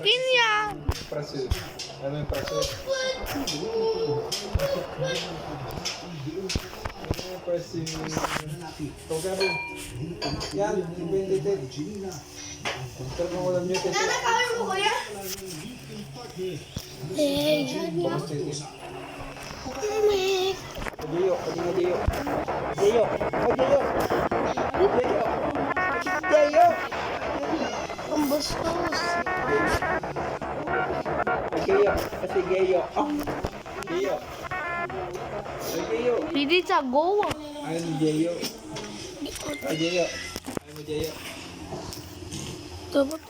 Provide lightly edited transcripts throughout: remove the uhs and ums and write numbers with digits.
Akin yan. Praso. Ano yung praso? Praso. Togaro. Yan, independent. Pero kung walang nyo, tete. Nanakawin mo kuya? Bakas tete. Adeyo, adeyo. Adeyo. Adeyo. Adeyo. Adeyo. Ang bastos. Adeyo. Kasi geyo. Geyo. Adeyo. Hindi sa go. Ano geyo? Adeyo. Ano geyo? Dapat.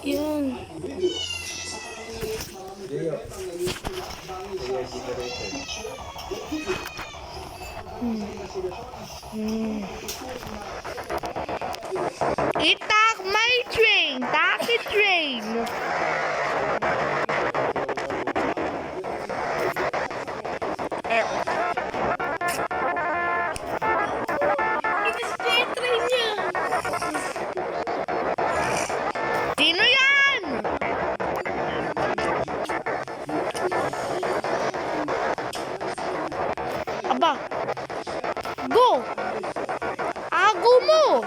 Yan. Geyo. Geyo, generator. Itak my train. Taki train. Train niya. Sino yan? Aba. Go. Ago mo.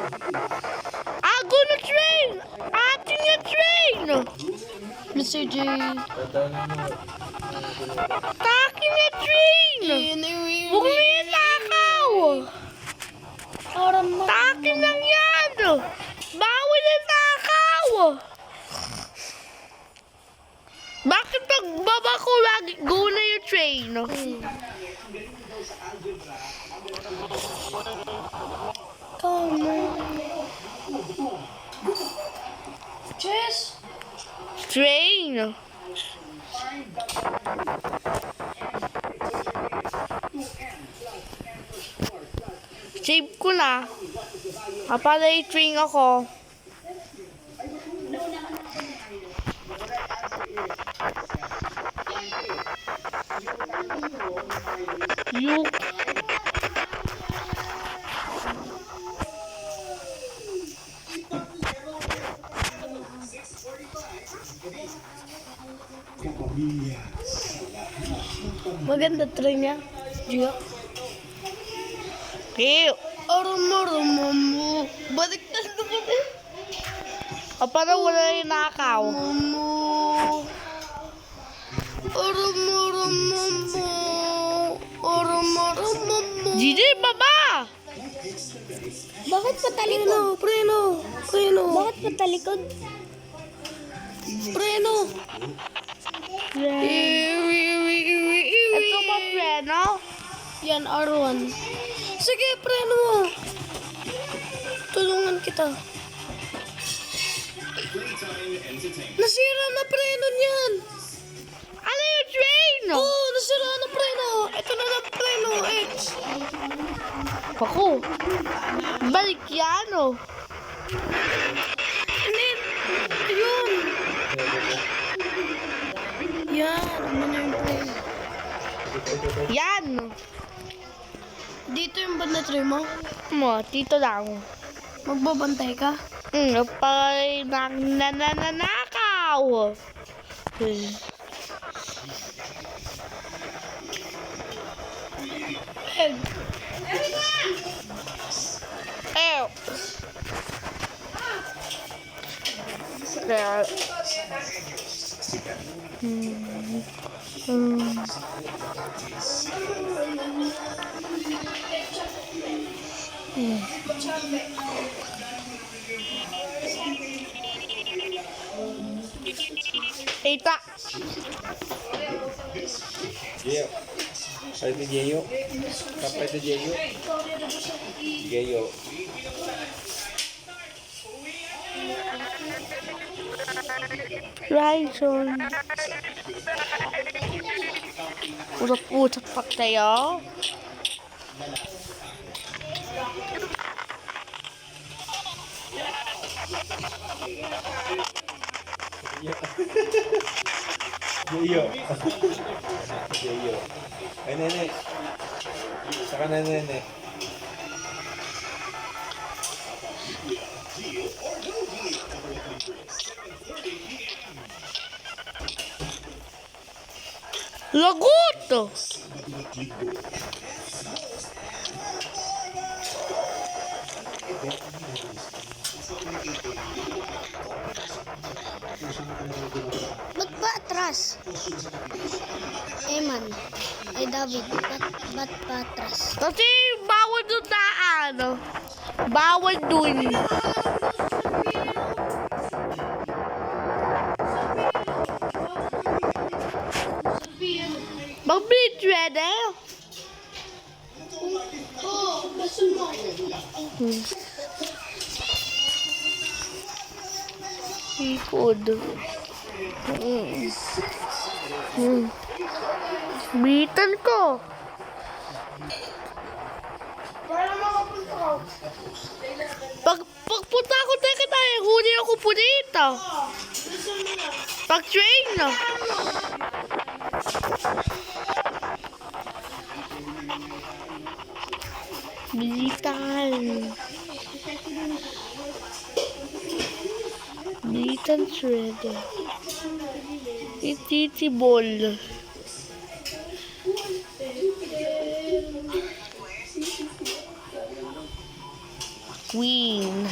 Ago na train. Atin na train. Mr. J. Takin na train. Huwag mo yung takaw. Takin lang yan. Bawal na takaw. Bakit pagbaba ko lagi go na yung train? Come on. Chess. Train. Save ko na. Kapalay train ako. You. Maganda train niya. Gio. Ew. Arum-arum-amu. Baliktad na kami. Para wala yung nakaw. Mamu. Arum-arum-amu. Arum-arum-amu. Gigi, baba! Bakit patalikod? Preno. Bakit patalikod? Preno. Ito ba, preno? Yan, R1. Sige, preno mo. Tulungan kita. Nasira na preno niyan. Ano yung train? Oo, nasira na preno. Ito na na preno, X. Ako. Balik yan, oh. Hindi. Yun. Yan, ano na yung preno. Yan. Dito yung banda tray mo. Dito lang. Magbabantay ka. Pag nanakaw. Ew. There. Tita. Geyo. Ay, ito geyo. Kapay ito geyo. Geyo. Ryson. Usap-usap pa tayo. Geyo. Geyo. Ay, nene. Saka na, nene. Lagot! Ba't pa atras? Eman. Ay, David. Ba't pa atras? Kasi bawal doon daan. Bawal doon. Mag-bleach ready? Seafood. Bitan ko. Pagpunta ko teka tayo, huli ako po dito. Pag-train na. Bilitan. Bilitan shredder. Ititibol. Queen.